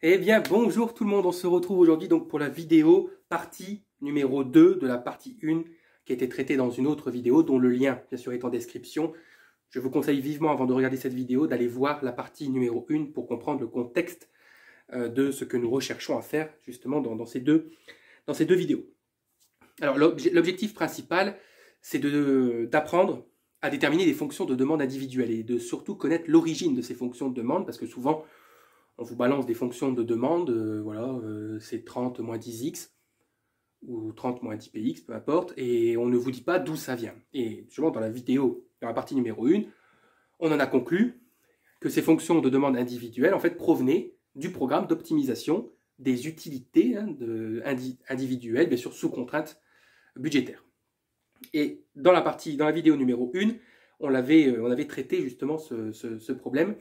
Eh bien, bonjour tout le monde, on se retrouve aujourd'hui donc pour la vidéo partie numéro 2 de la partie 1 qui a été traitée dans une autre vidéo dont le lien bien sûr est en description. Je vous conseille vivement avant de regarder cette vidéo d'aller voir la partie numéro 1 pour comprendre le contexte de ce que nous recherchons à faire justement dans ces deux vidéos. Alors l'objectif principal c'est d'apprendre à déterminer des fonctions de demande individuelles et de surtout connaître l'origine de ces fonctions de demande parce que souvent on vous balance des fonctions de demande, c'est 30 moins 10x, ou 30 moins 10px, peu importe, et on ne vous dit pas d'où ça vient. Et justement, dans la vidéo, dans la partie numéro 1, on en a conclu que ces fonctions de demande individuelles, en fait, provenaient du programme d'optimisation des utilités individuelles, bien sûr, sous contrainte budgétaire. Et dans la vidéo numéro 1, on avait traité justement ce problème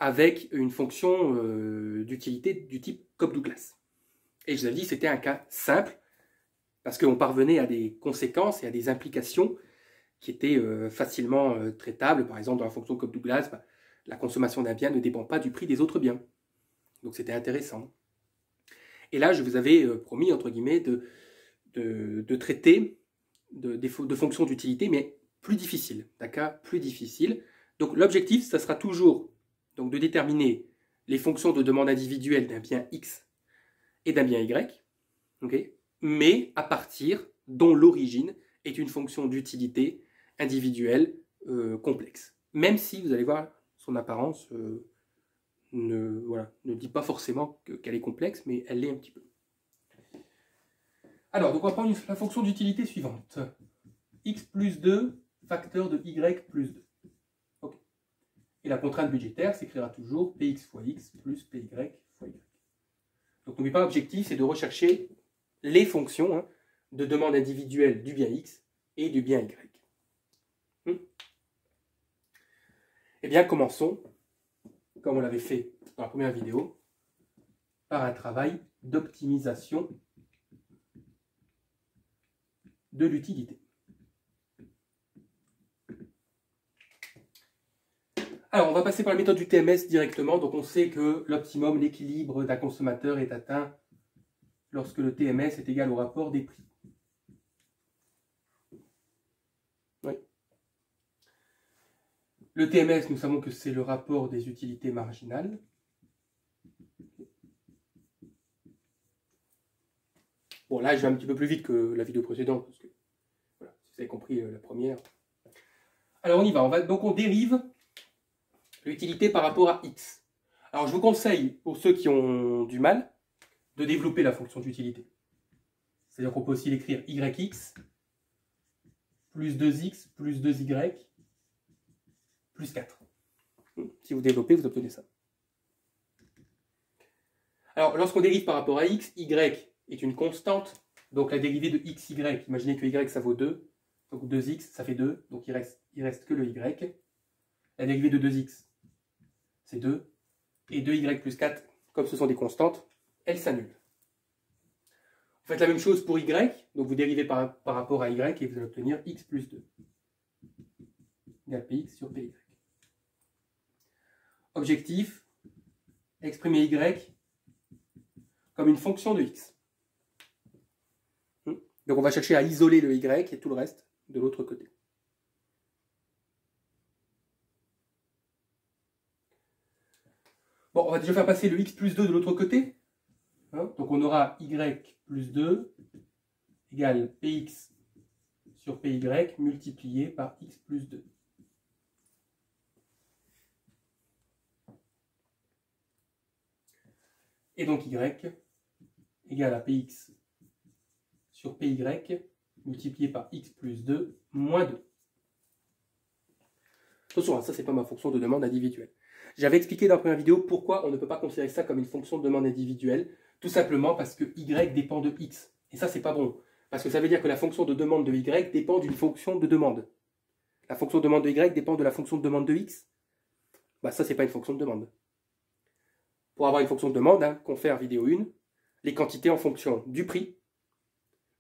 avec une fonction d'utilité du type Cobb-Douglas. Et je vous avais dit que c'était un cas simple, parce qu'on parvenait à des conséquences et à des implications qui étaient facilement traitables. Par exemple, dans la fonction Cobb-Douglas, la consommation d'un bien ne dépend pas du prix des autres biens. Donc c'était intéressant. Et là, je vous avais promis, entre guillemets, de traiter de fonctions d'utilité, mais plus difficiles, d'accord, plus difficiles. Donc l'objectif, ça sera toujours donc de déterminer les fonctions de demande individuelle d'un bien X et d'un bien Y, okay, mais à partir dont l'origine est une fonction d'utilité individuelle complexe. Même si, vous allez voir, son apparence ne dit pas forcément qu'elle est complexe, mais elle l'est un petit peu. Alors, donc on va prendre la fonction d'utilité suivante. X plus 2, facteur de Y plus 2. Et la contrainte budgétaire s'écrira toujours Px fois X plus Py fois Y. Donc n'oubliez pas, l'objectif, c'est de rechercher les fonctions de demande individuelle du bien X et du bien Y. Eh bien, commençons, comme on l'avait fait dans la première vidéo, par un travail d'optimisation de l'utilité. Alors, on va passer par la méthode du TMS directement. Donc, on sait que l'optimum, l'équilibre d'un consommateur est atteint lorsque le TMS est égal au rapport des prix. Oui. Le TMS, nous savons que c'est le rapport des utilités marginales. Bon, là, je vais un petit peu plus vite que la vidéo précédente, parce que, voilà, si vous avez compris la première. Alors, on y va. Donc, on dérive l'utilité par rapport à X. Alors, je vous conseille, pour ceux qui ont du mal, de développer la fonction d'utilité. C'est-à-dire qu'on peut aussi l'écrire YX plus 2X plus 2Y plus 4. Si vous développez, vous obtenez ça. Alors, lorsqu'on dérive par rapport à X, Y est une constante. Donc, la dérivée de XY, imaginez que Y, ça vaut 2. Donc, 2X, ça fait 2. Donc, il reste que le Y. La dérivée de 2X, c'est 2. Et 2Y plus 4, comme ce sont des constantes, elles s'annulent. Vous faites la même chose pour Y. Donc, vous dérivez par rapport à Y et vous allez obtenir X plus 2 égale Px sur Py. Objectif, exprimer Y comme une fonction de X. Donc on va chercher à isoler le Y et tout le reste de l'autre côté. Bon, on va déjà faire passer le X plus 2 de l'autre côté. Donc on aura Y plus 2 égale Px sur Py multiplié par X plus 2. Et donc Y égale à Px sur Py multiplié par X plus 2 moins 2. Attention, ça c'est pas ma fonction de demande individuelle. J'avais expliqué dans la première vidéo pourquoi on ne peut pas considérer ça comme une fonction de demande individuelle, tout simplement parce que Y dépend de X. Et ça c'est pas bon, parce que ça veut dire que la fonction de demande de Y dépend d'une fonction de demande. La fonction de demande de Y dépend de la fonction de demande de X. Ça c'est pas une fonction de demande. Pour avoir une fonction de demande, confère vidéo 1, les quantités en fonction du prix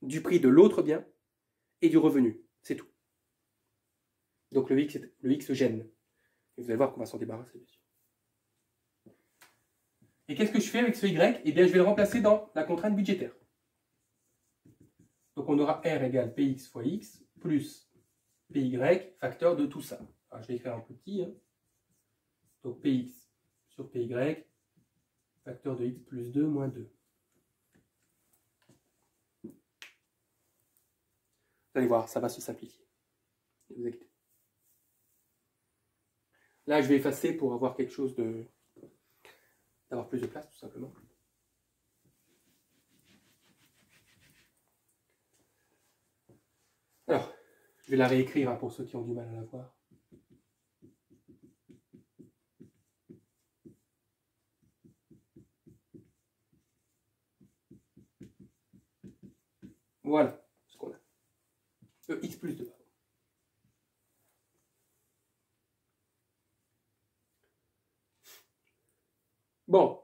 de l'autre bien et du revenu. C'est tout. Donc le X gêne. Et vous allez voir qu'on va s'en débarrasser, bien sûr. Et qu'est-ce que je fais avec ce y? Eh bien, je vais le remplacer dans la contrainte budgétaire. Donc, on aura r égale px fois x plus py facteur de tout ça. Alors, je vais écrire un peu petit. Hein. Donc, px sur py facteur de x plus 2 moins 2. Vous allez voir, ça va se simplifier. Ne vous inquiétez. Là, je vais effacer pour avoir quelque chose de... d'avoir plus de place, tout simplement. Alors, je vais la réécrire hein, pour ceux qui ont du mal à la voir. Voilà ce qu'on a. X plus 2. Bon.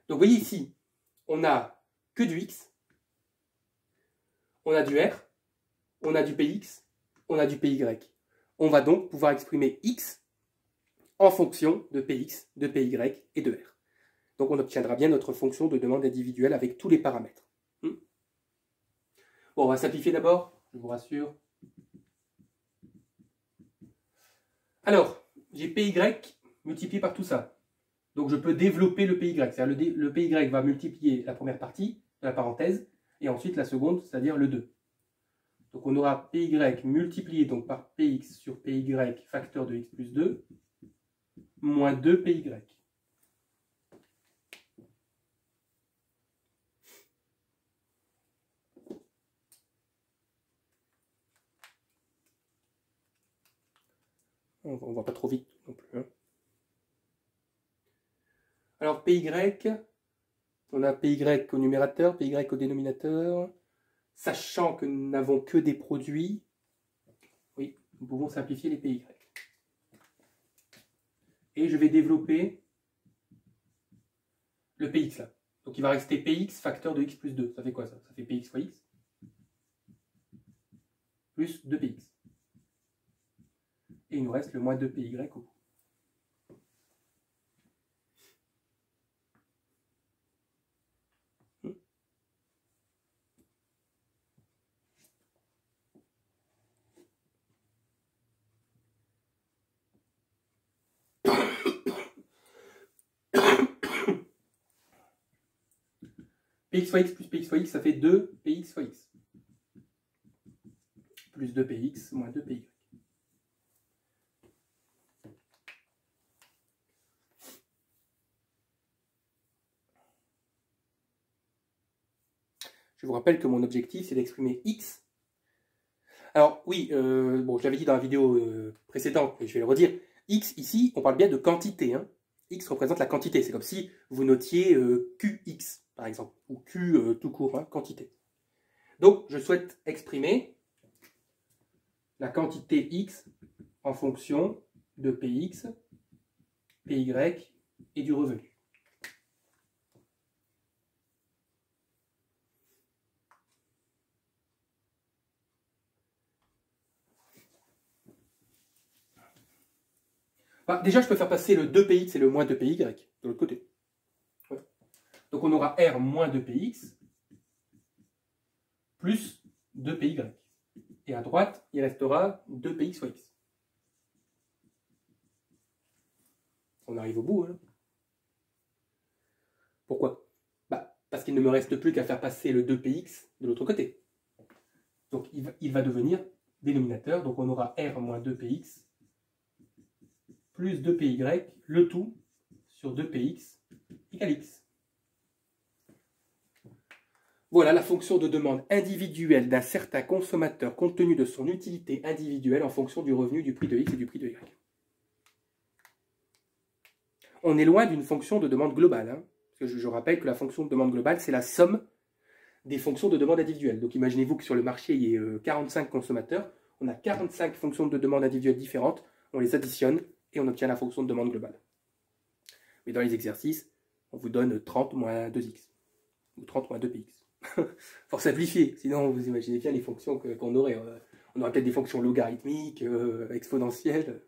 Donc, vous voyez ici, on n'a que du x, on a du r, on a du px, on a du py. On va donc pouvoir exprimer x en fonction de px, de py et de r. Donc, on obtiendra bien notre fonction de demande individuelle avec tous les paramètres. Bon, on va simplifier d'abord, je vous rassure. Alors, j'ai py multiplié par tout ça. Donc, je peux développer le py. C'est-à-dire le py va multiplier la première partie de la parenthèse et ensuite la seconde, c'est-à-dire le 2. Donc, on aura py multiplié donc, par px sur py facteur de x plus 2 moins 2 py. On ne va pas trop vite non plus. Hein. Alors, py, on a py au numérateur, py au dénominateur. Sachant que nous n'avons que des produits, oui, nous pouvons simplifier les py. Et je vais développer le px là. Donc il va rester px facteur de x plus 2. Ça fait quoi ça? Ça fait px fois x plus 2px. Et il nous reste le moins 2py au bout. Px fois x plus px fois x, ça fait 2px fois x. Plus 2px moins 2py. Je vous rappelle que mon objectif, c'est d'exprimer x. Alors oui, bon, je l'avais dit dans la vidéo précédente, mais je vais le redire. X, ici, on parle bien de quantité. Hein. X représente la quantité. C'est comme si vous notiez Qx, par exemple, ou Q tout court, hein, quantité. Donc, je souhaite exprimer la quantité X en fonction de Px, Py et du revenu. Bah, déjà, je peux faire passer le 2px et le moins 2py de l'autre côté. Ouais. Donc, on aura R moins 2px plus 2py. Et à droite, il restera 2px fois x. On arrive au bout. Hein. Pourquoi? Bah, parce qu'il ne me reste plus qu'à faire passer le 2px de l'autre côté. Donc, il va devenir dénominateur. Donc, on aura R moins 2px plus 2py, le tout sur 2px égale x. Voilà la fonction de demande individuelle d'un certain consommateur compte tenu de son utilité individuelle en fonction du revenu, du prix de x et du prix de y. On est loin d'une fonction de demande globale. Hein, parce que je rappelle que la fonction de demande globale, c'est la somme des fonctions de demande individuelle. Donc imaginez-vous que sur le marché, il y ait 45 consommateurs. On a 45 fonctions de demande individuelle différentes. On les additionne et on obtient la fonction de demande globale. Mais dans les exercices, on vous donne 30 moins 2x. Ou 30 moins 2px. Faut simplifier, sinon vous imaginez bien les fonctions qu'on aurait. On aurait peut-être des fonctions logarithmiques, exponentielles.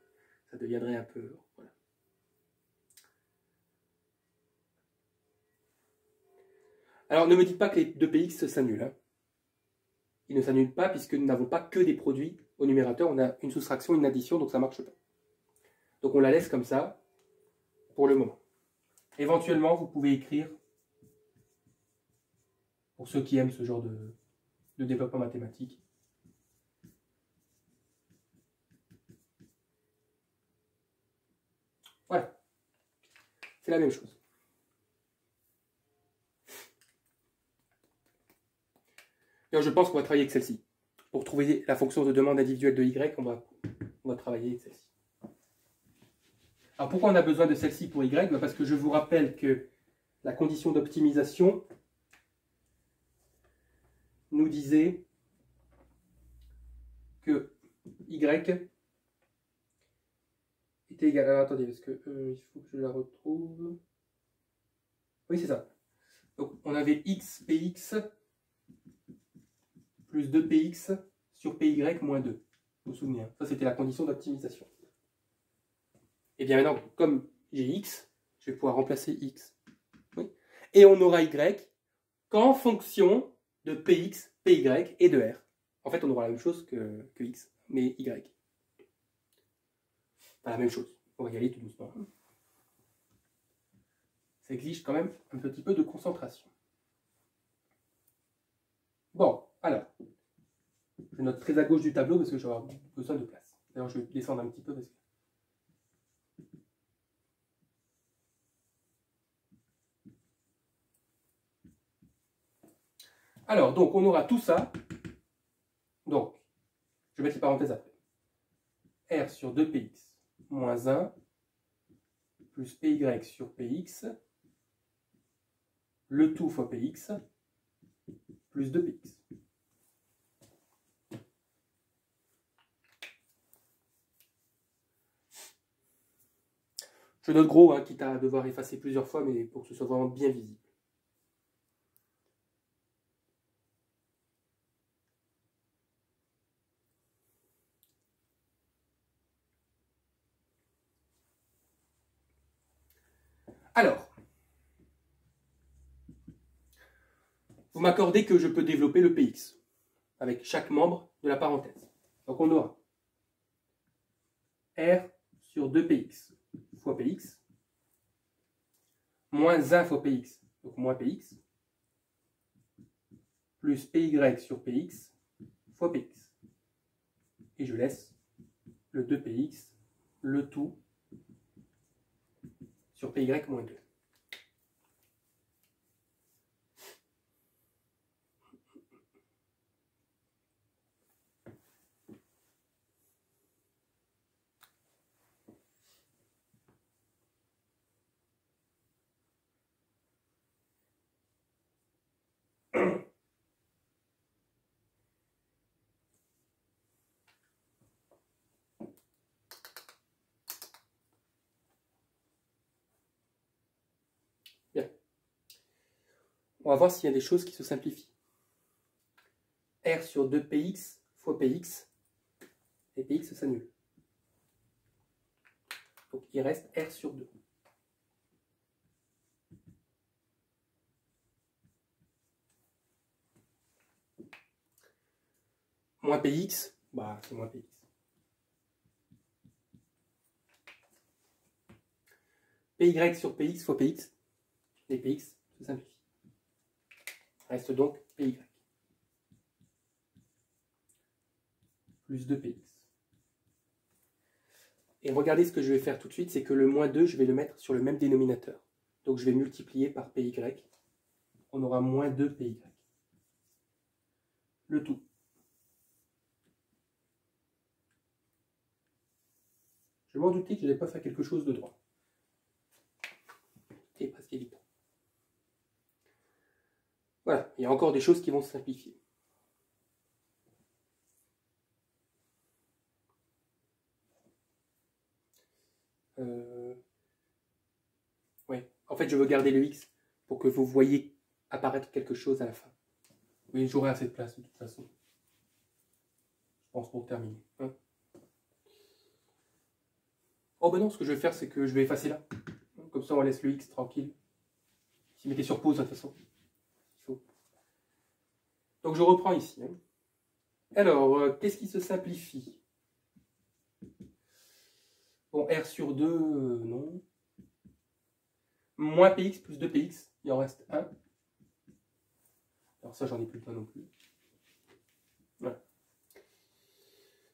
Ça deviendrait un peu... Voilà. Alors, ne me dites pas que les 2px s'annulent. Hein. Ils ne s'annulent pas puisque nous n'avons pas que des produits au numérateur. On a une soustraction, une addition, donc ça ne marche pas. Donc, on la laisse comme ça pour le moment. Éventuellement, vous pouvez écrire, pour ceux qui aiment ce genre de développement mathématique, voilà. C'est la même chose. Et je pense qu'on va travailler avec celle-ci. Pour trouver la fonction de demande individuelle de y, on va travailler avec celle-ci. Alors pourquoi on a besoin de celle-ci pour y? Parce que je vous rappelle que la condition d'optimisation nous disait que y était égal. Alors attendez, parce que il faut que je la retrouve. Oui, c'est ça. Donc on avait x px plus 2px sur py moins 2. Vous vous souvenez, hein, ça c'était la condition d'optimisation. Et bien maintenant, comme j'ai x, je vais pouvoir remplacer x. Oui. Et on aura y qu'en fonction de px, py et de r. En fait, on aura la même chose que x, mais y. Enfin, la même chose. On va y aller tout doucement. Ça exige quand même un petit peu de concentration. Bon, alors, je note très à gauche du tableau parce que je vais avoir besoin de place. D'ailleurs, je vais descendre un petit peu parce que... Alors, donc, on aura tout ça. Donc, je vais mettre les parenthèses après. R sur 2px moins 1 plus py sur px, le tout fois px, plus 2px. Je note gros, hein, quitte à devoir effacer plusieurs fois, mais pour que ce soit vraiment bien visible. Alors, vous m'accordez que je peux développer le px avec chaque membre de la parenthèse. Donc on aura R sur 2px fois px, moins 1 fois px, donc moins px, plus py sur px fois px. Et je laisse le 2px, le tout, sur py moins 2. Bien. On va voir s'il y a des choses qui se simplifient. R sur 2px fois px, et px s'annule. Donc il reste R sur 2. Moins px, bah c'est moins px. Py sur px fois px, et px se simplifie. Reste donc py. Plus 2px. Et regardez ce que je vais faire tout de suite, c'est que le moins 2, je vais le mettre sur le même dénominateur. Donc je vais multiplier par py. On aura moins 2py. Le tout. Je m'en doutais que je n'allais pas faire quelque chose de droit. C'est presque évident. Voilà, il y a encore des choses qui vont se simplifier. Ouais. En fait, je veux garder le x pour que vous voyez apparaître quelque chose à la fin. Oui, j'aurai assez de place de toute façon. Je pense pour terminer. Hein. Oh ben non, ce que je vais faire, c'est que je vais effacer là. Comme ça, on laisse le x tranquille. Si mettez sur pause, de toute façon. Donc je reprends ici. Hein. Alors, qu'est-ce qui se simplifie? Bon, R sur 2, non. Moins Px plus 2Px, il en reste 1. Alors ça, j'en ai plus besoin non plus. Voilà.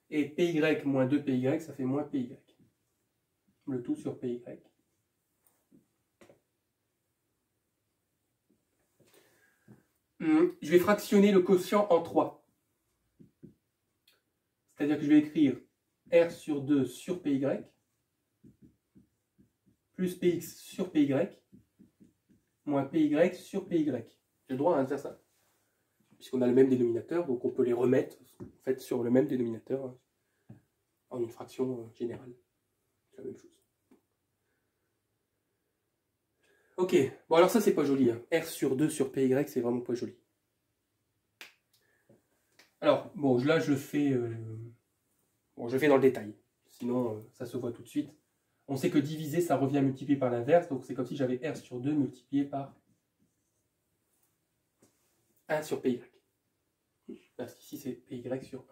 Et Py moins 2Py, ça fait moins Py. Le tout sur Py. Je vais fractionner le quotient en 3. C'est-à-dire que je vais écrire R sur 2 sur Py plus Px sur Py moins Py sur Py. J'ai le droit de faire ça. Puisqu'on a le même dénominateur, donc on peut les remettre en fait, sur le même dénominateur en une fraction générale. C'est la même chose. Ok, bon alors ça c'est pas joli. Hein. R sur 2 sur Py, c'est vraiment pas joli. Alors, bon, là je le fais, bon, je le fais dans le détail. Sinon, ça se voit tout de suite. On sait que diviser, ça revient multiplié par l'inverse. Donc c'est comme si j'avais R sur 2 multiplié par 1 sur Py. Parce qu'ici c'est Py sur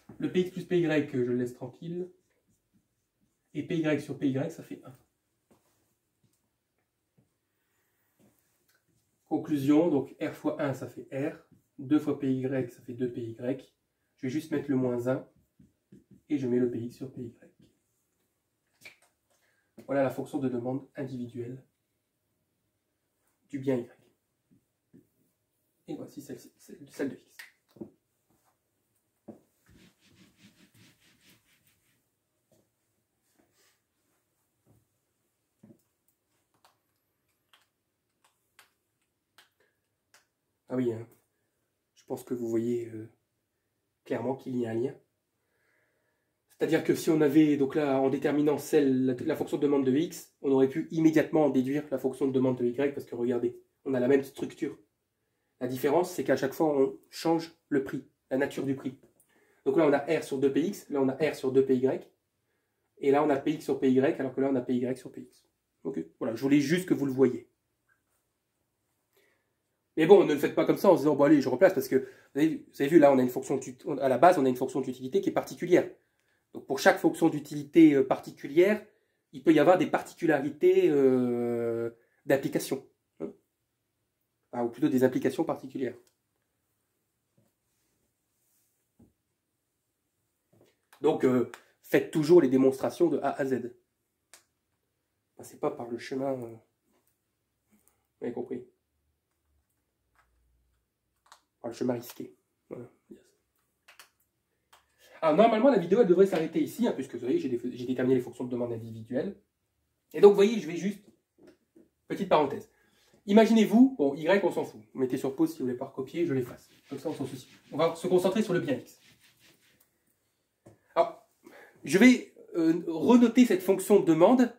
1. Le Px plus Py, je le laisse tranquille. Et Py sur Py, ça fait 1. Conclusion, donc R fois 1, ça fait R. 2 fois Py, ça fait 2Py. Je vais juste mettre le moins 1. Et je mets le Px sur Py. Voilà la fonction de demande individuelle du bien Y. Et voici celle de X. Ah oui, hein. Je pense que vous voyez clairement qu'il y a un lien. C'est-à-dire que si on avait, donc là, en déterminant la fonction de demande de X, on aurait pu immédiatement en déduire la fonction de demande de Y, parce que regardez, on a la même structure. La différence, c'est qu'à chaque fois, on change le prix, la nature du prix. Donc là, on a R sur 2Px, là, on a R sur 2Py, et là, on a Px sur Py, alors que là, on a Py sur Px. Ok, voilà, je voulais juste que vous le voyez. Mais bon, ne le faites pas comme ça en se disant, bon allez, je replace, parce que, vous avez vu, là, on a une fonction, à la base, on a une fonction d'utilité qui est particulière. Donc pour chaque fonction d'utilité particulière, il peut y avoir des particularités d'application. Hein, enfin, ou plutôt des applications particulières. Donc faites toujours les démonstrations de A à Z. Passez pas par le chemin... vous avez compris. Par le chemin risqué. Voilà. Alors normalement la vidéo elle devrait s'arrêter ici, hein, puisque vous voyez j'ai déterminé les fonctions de demande individuelles. Et donc vous voyez, je vais juste, petite parenthèse. Imaginez-vous, bon Y on s'en fout, vous mettez sur pause si vous ne voulez pas recopier, je l'efface. Comme ça on s'en soucie. On va se concentrer sur le bien X. Alors, je vais renoter cette fonction de demande,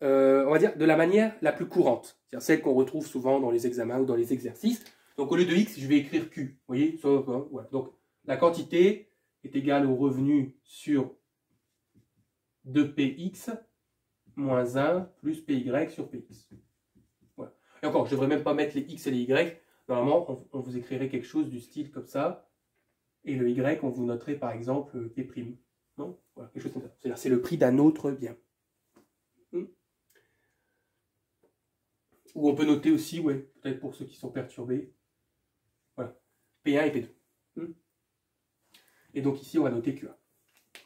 on va dire, de la manière la plus courante. C'est-à-dire celle qu'on retrouve souvent dans les examens ou dans les exercices. Donc au lieu de X, je vais écrire Q. Vous voyez, ça, voilà. Donc la quantité est égale au revenu sur 2Px moins 1 plus Py sur Px. Voilà. Et encore, je ne devrais même pas mettre les X et les Y. Normalement, on vous écrirait quelque chose du style comme ça. Et le Y, on vous noterait par exemple P'. Non, voilà, quelque chose comme ça. C'est-à-dire c'est le prix d'un autre bien. Ou on peut noter aussi, ouais, peut-être pour ceux qui sont perturbés. Voilà, P1 et P2. Et donc ici, on va noter Q1.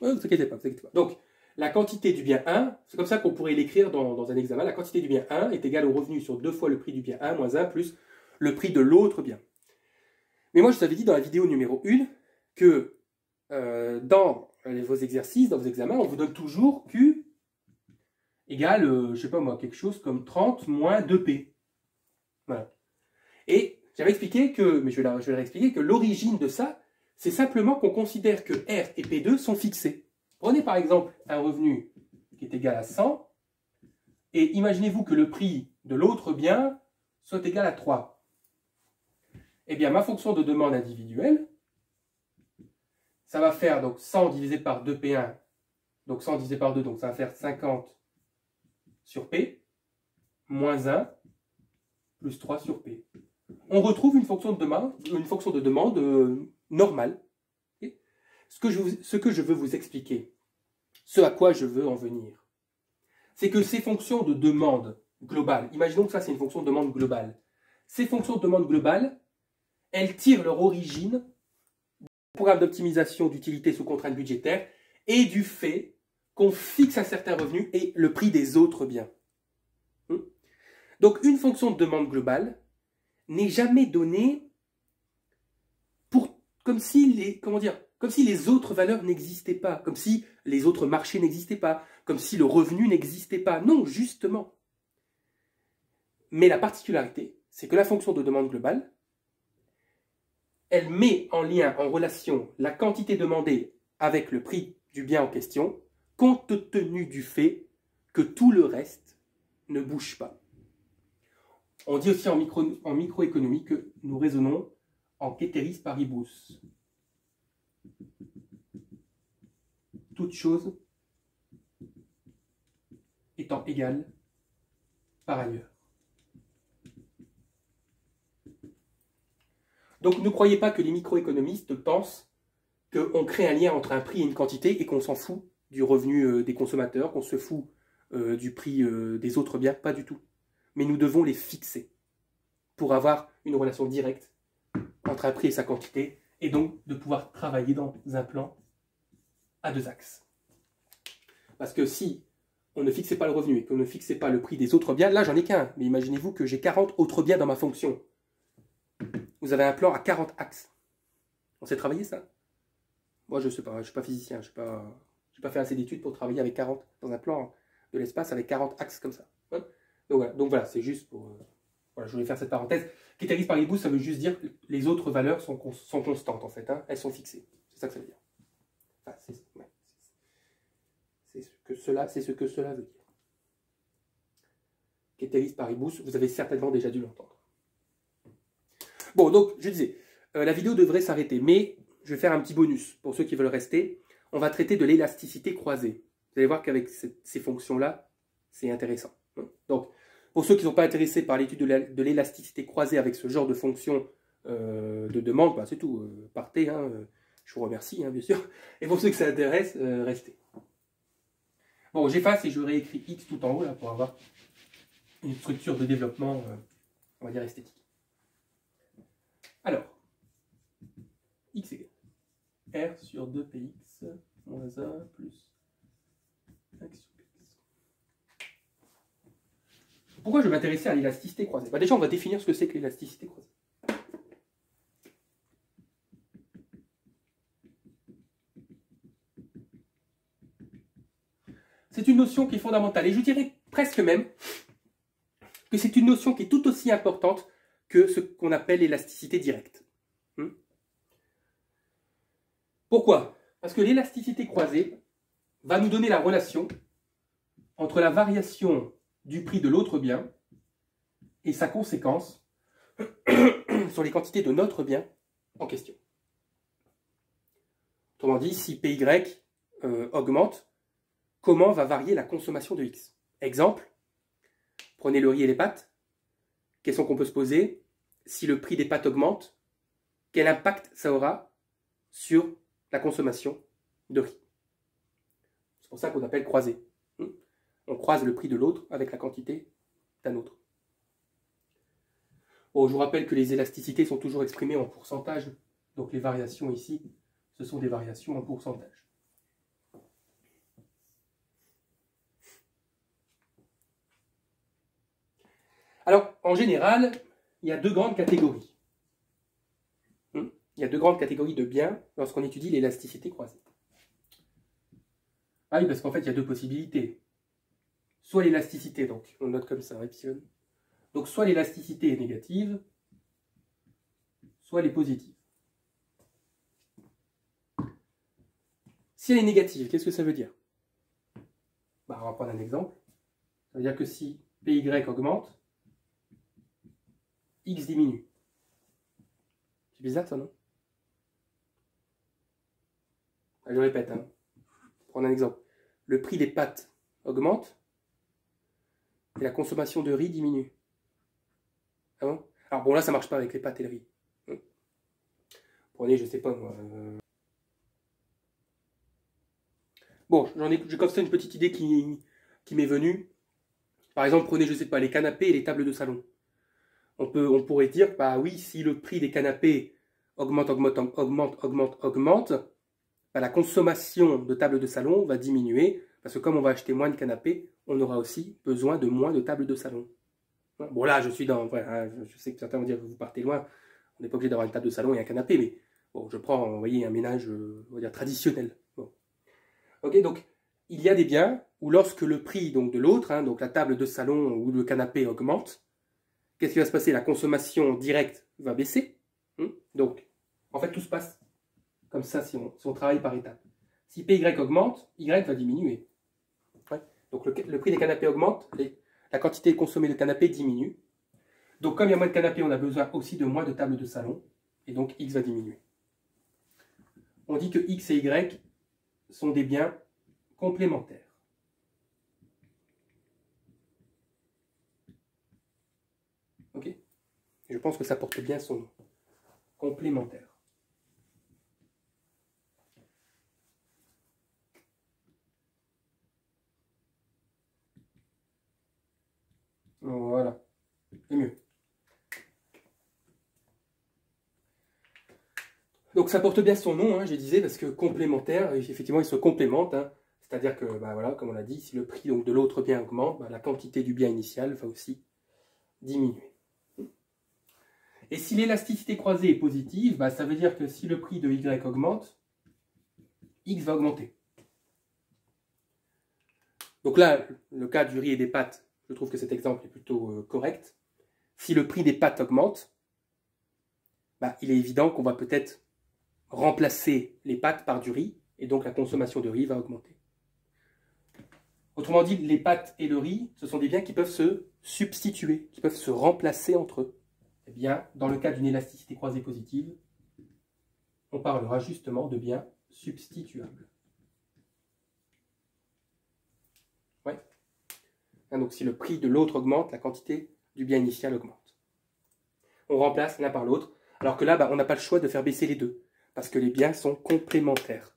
Ne vous inquiétez pas, vous inquiétez pas. Donc, la quantité du bien 1, c'est comme ça qu'on pourrait l'écrire dans un examen. La quantité du bien 1 est égale au revenu sur 2 fois le prix du bien 1 moins 1 plus le prix de l'autre bien. Mais moi, je vous avais dit dans la vidéo numéro 1 que dans vos exercices, dans vos examens, on vous donne toujours Q égale, je ne sais pas moi, quelque chose comme 30 moins 2P. Voilà. Et j'avais expliqué que, mais je vais le réexpliquer, que l'origine de ça, c'est simplement qu'on considère que R et P2 sont fixés. Prenez par exemple un revenu qui est égal à 100, et imaginez-vous que le prix de l'autre bien soit égal à 3. Eh bien, ma fonction de demande individuelle, ça va faire donc 100 divisé par 2P1, donc 100 divisé par 2, donc ça va faire 50 sur P, moins 1, plus 3 sur P. on retrouve une fonction de demande normale. Okay. Ce que je veux vous expliquer, ce à quoi je veux en venir, c'est que ces fonctions de demande globale, imaginons que ça c'est une fonction de demande globale, ces fonctions de demande globale, elles tirent leur origine du programme d'optimisation d'utilité sous contrainte budgétaire et du fait qu'on fixe un certain revenu et le prix des autres biens. Donc une fonction de demande globale n'est jamais donnée comme si les autres valeurs n'existaient pas, comme si les autres marchés n'existaient pas, comme si le revenu n'existait pas. Non, justement. Mais la particularité, c'est que la fonction de demande globale, elle met en lien, en relation, la quantité demandée avec le prix du bien en question, compte tenu du fait que tout le reste ne bouge pas. On dit aussi en microéconomie que nous raisonnons en ceteris paribus. Toute chose étant égale par ailleurs. Donc ne croyez pas que les microéconomistes pensent qu'on crée un lien entre un prix et une quantité et qu'on s'en fout du revenu des consommateurs, qu'on se fout du prix des autres biens, pas du tout. Mais nous devons les fixer pour avoir une relation directe entre un prix et sa quantité, et donc de pouvoir travailler dans un plan à deux axes. Parce que si on ne fixait pas le revenu et qu'on ne fixait pas le prix des autres biens, là j'en ai qu'un, mais imaginez-vous que j'ai 40 autres biens dans ma fonction. Vous avez un plan à 40 axes. On sait travailler ça? Moi je ne sais pas, je ne suis pas physicien, je n'ai pas fait assez d'études pour travailler avec 40, dans un plan de l'espace avec 40 axes comme ça. Hein, donc voilà, c'est juste pour... voilà, je voulais faire cette parenthèse. Ceteris paribus, ça veut juste dire que les autres valeurs sont constantes en fait, hein, elles sont fixées. C'est ça que ça veut dire. Enfin, c'est ce que cela veut dire. Ceteris paribus, vous avez certainement déjà dû l'entendre. Bon, donc, je disais, la vidéo devrait s'arrêter, mais je vais faire un petit bonus pour ceux qui veulent rester. On va traiter de l'élasticité croisée. Vous allez voir qu'avec ces fonctions-là, c'est intéressant. Donc, pour ceux qui ne sont pas intéressés par l'étude de l'élasticité croisée avec ce genre de fonction de demande, bah, c'est tout. Partez, hein, je vous remercie, hein, bien sûr. Et pour ceux que ça intéresse, restez. Bon, j'efface et je réécris X tout en haut là, pour avoir une structure de développement, on va dire, esthétique. Alors, X égale R sur 2px moins 1 plus X sur px. Pourquoi je vais m'intéresser à l'élasticité croisée? Bah déjà, on va définir ce que c'est que l'élasticité croisée. C'est une notion qui est fondamentale, et je dirais presque même que c'est une notion qui est tout aussi importante que ce qu'on appelle l'élasticité directe. Pourquoi? Parce que l'élasticité croisée va nous donner la relation entre la variation du prix de l'autre bien et sa conséquence sur les quantités de notre bien en question. Autrement dit, si PY augmente, comment va varier la consommation de X? Exemple, prenez le riz et les pâtes. Question qu'on peut se poser, si le prix des pâtes augmente, quel impact ça aura sur la consommation de riz? C'est pour ça qu'on appelle croiser. On croise le prix de l'autre avec la quantité d'un autre. Bon, je vous rappelle que les élasticités sont toujours exprimées en pourcentage. Donc les variations ici, ce sont des variations en pourcentage. Alors, en général, il y a deux grandes catégories. Il y a deux grandes catégories de biens lorsqu'on étudie l'élasticité croisée. Ah oui, parce qu'en fait, il y a deux possibilités. Soit l'élasticité, donc on note comme ça, epsilon. Donc soit l'élasticité est négative, soit elle est positive. Si elle est négative, qu'est-ce que ça veut dire? Bah, on va prendre un exemple. Ça veut dire que si PY augmente, X diminue. C'est bizarre ça, non? Je répète, hein. Prendre un exemple. Le prix des pâtes augmente et la consommation de riz diminue. Ah bon? Alors bon, là, ça marche pas avec les pâtes et le riz. Prenez, je sais pas moi. Bon, j'ai comme ça une petite idée qui m'est venue. Par exemple, prenez, je sais pas, les canapés et les tables de salon. On pourrait dire, bah oui, si le prix des canapés augmente, bah, la consommation de tables de salon va diminuer, parce que comme on va acheter moins de canapés, on aura aussi besoin de moins de tables de salon. Bon là, je suis dans... Voilà, je sais que certains vont dire que vous partez loin, on n'est pas obligé d'avoir une table de salon et un canapé, mais bon, je prends, vous voyez, un ménage, on va dire, traditionnel. Bon. Ok, donc, il y a des biens où lorsque le prix donc, de l'autre, hein, donc la table de salon ou le canapé augmente, qu'est-ce qui va se passer? La consommation directe va baisser. Donc, en fait, tout se passe comme ça si on travaille par étapes. Si PY augmente, Y va diminuer. Ouais. Donc, le prix des canapés augmente, la quantité consommée de canapés diminue. Donc, comme il y a moins de canapés, on a besoin aussi de moins de tables de salon. Et donc, X va diminuer. On dit que X et Y sont des biens complémentaires. Ok? Et je pense que ça porte bien son nom. Complémentaire. Voilà. C'est mieux. Donc ça porte bien son nom, hein, je disais, parce que complémentaire, effectivement, ils se complémentent. Hein. C'est-à-dire que, bah, voilà, comme on l'a dit, si le prix donc, de l'autre bien augmente, bah, la quantité du bien initial va aussi diminuer. Et si l'élasticité croisée est positive, bah, ça veut dire que si le prix de Y augmente, X va augmenter. Donc là, le cas du riz et des pâtes, je trouve que cet exemple est plutôt correct. Si le prix des pâtes augmente, bah, il est évident qu'on va peut-être remplacer les pâtes par du riz, et donc la consommation de riz va augmenter. Autrement dit, les pâtes et le riz, ce sont des biens qui peuvent se substituer, qui peuvent se remplacer entre eux. Eh bien, dans le cas d'une élasticité croisée positive, on parlera justement de biens substituables. Ouais. Donc si le prix de l'autre augmente, la quantité du bien initial augmente. On remplace l'un par l'autre, alors que là, bah, on n'a pas le choix de faire baisser les deux, parce que les biens sont complémentaires.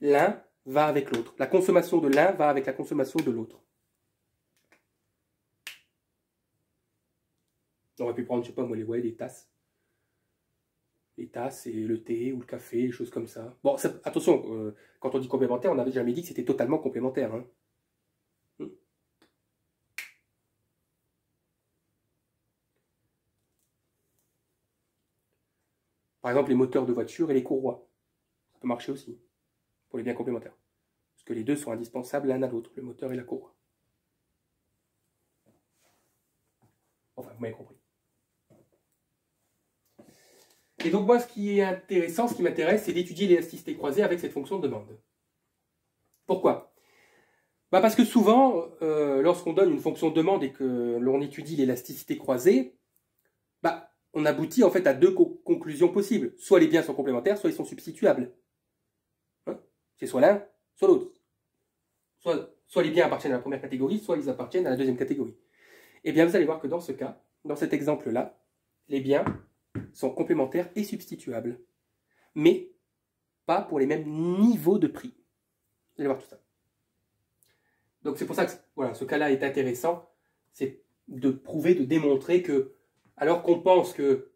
L'un va avec l'autre. La consommation de l'un va avec la consommation de l'autre. On aurait pu prendre, je sais pas moi, les tasses. Les tasses et le thé ou le café, des choses comme ça. Bon, attention, quand on dit complémentaire, on n'avait jamais dit que c'était totalement complémentaire. Hein. Par exemple, les moteurs de voiture et les courroies. Ça peut marcher aussi, pour les biens complémentaires. Parce que les deux sont indispensables l'un à l'autre, le moteur et la courroie. Enfin, vous m'avez compris. Et donc moi, ce qui est intéressant, ce qui m'intéresse, c'est d'étudier l'élasticité croisée avec cette fonction de demande. Pourquoi? Bah parce que souvent, lorsqu'on donne une fonction de demande et que l'on étudie l'élasticité croisée, bah, on aboutit en fait à deux conclusions possibles. Soit les biens sont complémentaires, soit ils sont substituables. Hein, c'est soit l'un, soit l'autre. Soit les biens appartiennent à la première catégorie, soit ils appartiennent à la deuxième catégorie. Et bien vous allez voir que dans ce cas, dans cet exemple-là, les biens sont complémentaires et substituables. Mais pas pour les mêmes niveaux de prix. Vous allez voir tout ça. Donc c'est pour ça que voilà, ce cas-là est intéressant, c'est de prouver, de démontrer que, alors qu'on pense que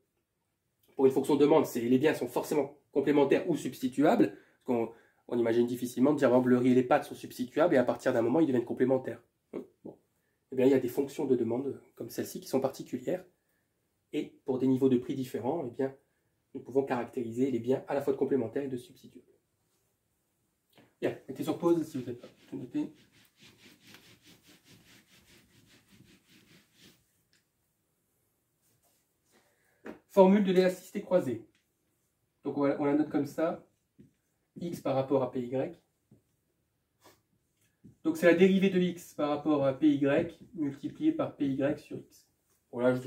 pour une fonction de demande, les biens sont forcément complémentaires ou substituables, parce qu'on imagine difficilement de dire que le riz et les pâtes sont substituables et à partir d'un moment ils deviennent complémentaires. Bon. Eh bien, il y a des fonctions de demande comme celle-ci qui sont particulières et pour des niveaux de prix différents, eh bien, nous pouvons caractériser les biens à la fois de complémentaires et de substituables. Bien, mettez sur pause si vous n'avez pas tout noté. Formule de l'élasticité croisée. Donc on la note comme ça, x par rapport à py. Donc c'est la dérivée de x par rapport à py multipliée par py sur x. Voilà,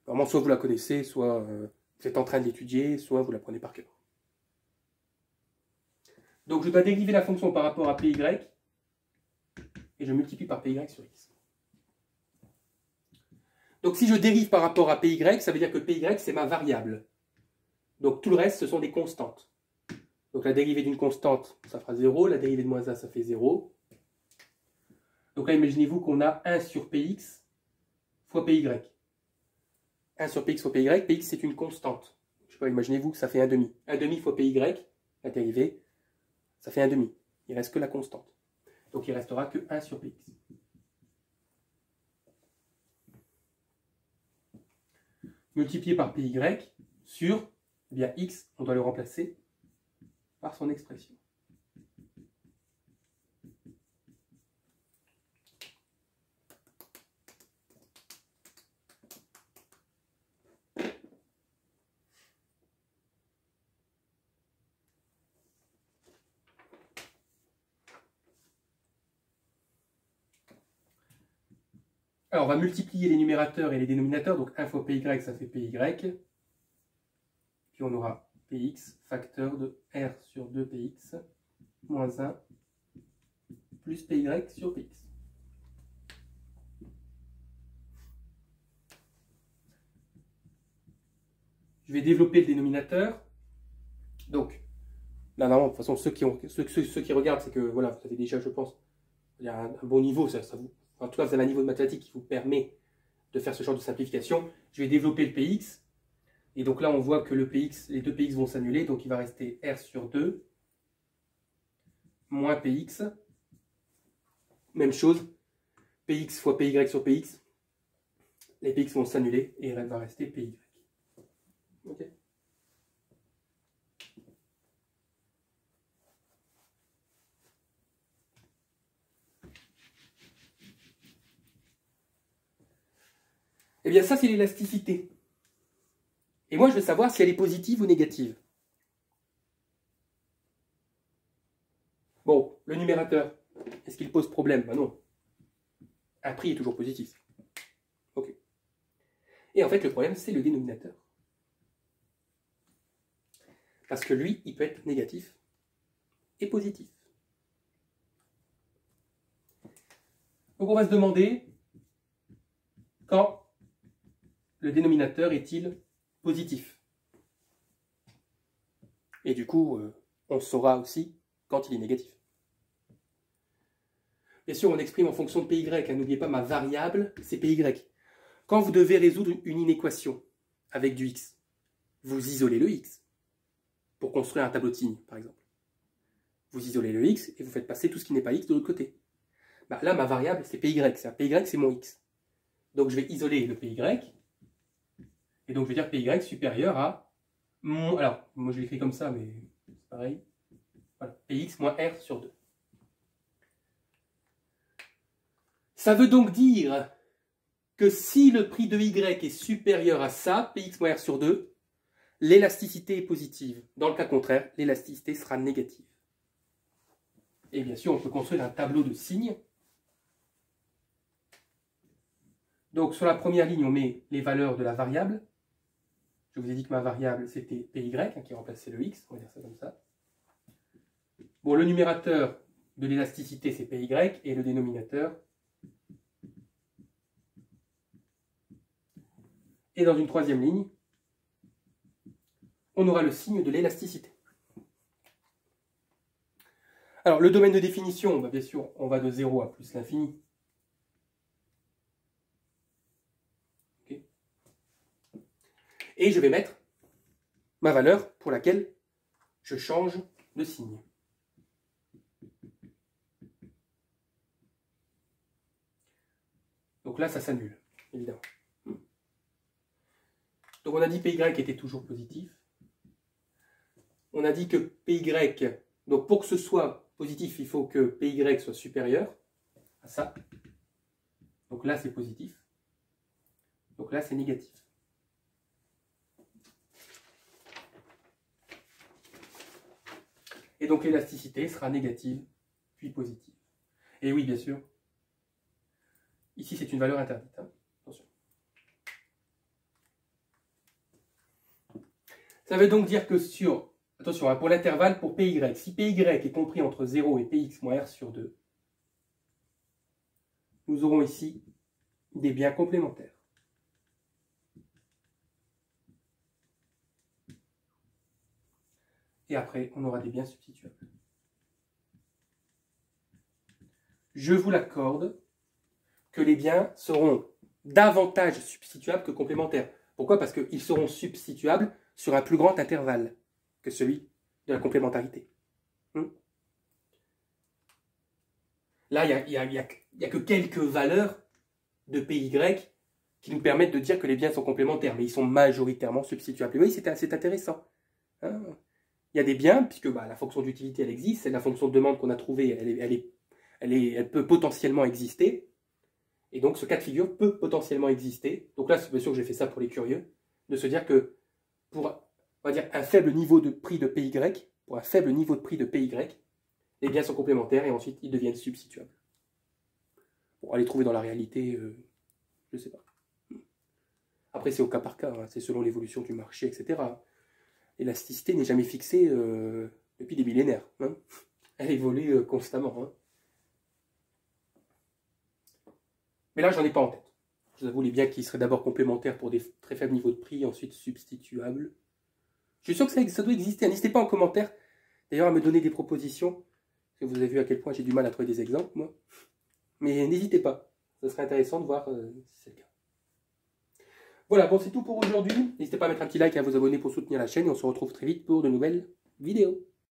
vraiment soit vous la connaissez, soit vous êtes en train de l'étudier, soit vous la prenez par cœur. Donc je dois dériver la fonction par rapport à py et je multiplie par py sur x. Donc si je dérive par rapport à py, ça veut dire que py c'est ma variable. Donc tout le reste ce sont des constantes. Donc la dérivée d'une constante, ça fera 0, la dérivée de moins 1, ça fait 0. Donc là, imaginez-vous qu'on a 1 sur px fois py. 1 sur px fois py, px c'est une constante. Je sais pas, imaginez-vous que ça fait 1 demi. 1 demi fois py, la dérivée, ça fait 1 demi. Il ne reste que la constante. Donc il ne restera que 1 sur px. Multiplié par py sur, eh bien, x, on doit le remplacer par son expression. Alors, on va multiplier les numérateurs et les dénominateurs. Donc, 1 fois py, ça fait py. Puis, on aura px, facteur de r sur 2px, moins 1, plus py sur px. Je vais développer le dénominateur. Donc, là, non, de toute façon, ceux qui regardent, c'est que, voilà, vous avez déjà, je pense, il y a un bon niveau, en tout cas, vous avez un niveau de mathématiques qui vous permet de faire ce genre de simplification. Je vais développer le px. Et donc là, on voit que le px, les deux px vont s'annuler. Donc il va rester r sur 2 moins px. Même chose. Px fois py sur px. Les px vont s'annuler et il va rester py. Ok. Eh bien, ça, c'est l'élasticité. Et moi, je veux savoir si elle est positive ou négative. Bon, le numérateur, est-ce qu'il pose problème? Ben non. Un prix est toujours positif. Ok. Et en fait, le problème, c'est le dénominateur. Parce que lui, il peut être négatif et positif. Donc, on va se demander quand le dénominateur est-il positif. Et du coup, on saura aussi quand il est négatif. Bien sûr, on exprime en fonction de py. N'oubliez pas, ma variable, c'est py. Quand vous devez résoudre une inéquation avec du x, vous isolez le x pour construire un tableau de signes, par exemple. Vous isolez le x et vous faites passer tout ce qui n'est pas x de l'autre côté. Bah, là, ma variable, c'est py. Py, c'est mon x. Donc, je vais isoler le py. Et donc, je vais dire py supérieur à... Alors, moi, je l'écris comme ça, mais c'est pareil. Voilà, px moins r sur 2. Ça veut donc dire que si le prix de y est supérieur à ça, px moins r sur 2, l'élasticité est positive. Dans le cas contraire, l'élasticité sera négative. Et bien sûr, on peut construire un tableau de signes. Donc, sur la première ligne, on met les valeurs de la variable. Je vous ai dit que ma variable, c'était py, qui remplaçait le x. On va dire ça comme ça. Bon, le numérateur de l'élasticité, c'est py, et le dénominateur. Et dans une troisième ligne, on aura le signe de l'élasticité. Alors, le domaine de définition, bah, bien sûr, on va de 0 à plus l'infini. Okay. Et je vais mettre ma valeur pour laquelle je change de signe. Donc là, ça s'annule, évidemment. Donc on a dit py était toujours positif. On a dit que py, donc pour que ce soit positif, il faut que py soit supérieur à ça. Donc là, c'est positif. Donc là, c'est négatif. Et donc l'élasticité sera négative, puis positive. Et oui, bien sûr, ici c'est une valeur interdite. Hein. Attention. Ça veut donc dire que sur, attention, hein, pour l'intervalle, pour py, si py est compris entre 0 et px moins r sur 2, nous aurons ici des biens complémentaires. Et après, on aura des biens substituables. Je vous l'accorde que les biens seront davantage substituables que complémentaires. Pourquoi? Parce qu'ils seront substituables sur un plus grand intervalle que celui de la complémentarité. Là, il n'y a que quelques valeurs de PY qui nous permettent de dire que les biens sont complémentaires, mais ils sont majoritairement substituables. Et oui, c'est intéressant. Hein, il y a des biens, puisque la fonction d'utilité, elle existe, c'est la fonction de demande qu'on a trouvée, elle peut potentiellement exister. Et donc, ce cas de figure peut potentiellement exister. Donc là, c'est bien sûr que j'ai fait ça pour les curieux, de se dire que pour, on va dire, un faible niveau de prix de PY, pour un faible niveau de prix de PY, les biens sont complémentaires et ensuite ils deviennent substituables. Pour aller trouver dans la réalité, je ne sais pas. Après, c'est au cas par cas, hein, c'est selon l'évolution du marché, etc. L'élasticité n'est jamais fixée depuis des millénaires. Hein. Elle évolue constamment. Hein. Mais là, j'en ai pas en tête. Je vous avoue, les biens qui seraient d'abord complémentaires pour des très faibles niveaux de prix, ensuite substituables. Je suis sûr que ça doit exister. N'hésitez pas en commentaire, d'ailleurs, à me donner des propositions. Parce que vous avez vu à quel point j'ai du mal à trouver des exemples, moi. Mais n'hésitez pas. Ça serait intéressant de voir si c'est le cas. Voilà, bon, c'est tout pour aujourd'hui. N'hésitez pas à mettre un petit like et à vous abonner pour soutenir la chaîne. Et on se retrouve très vite pour de nouvelles vidéos.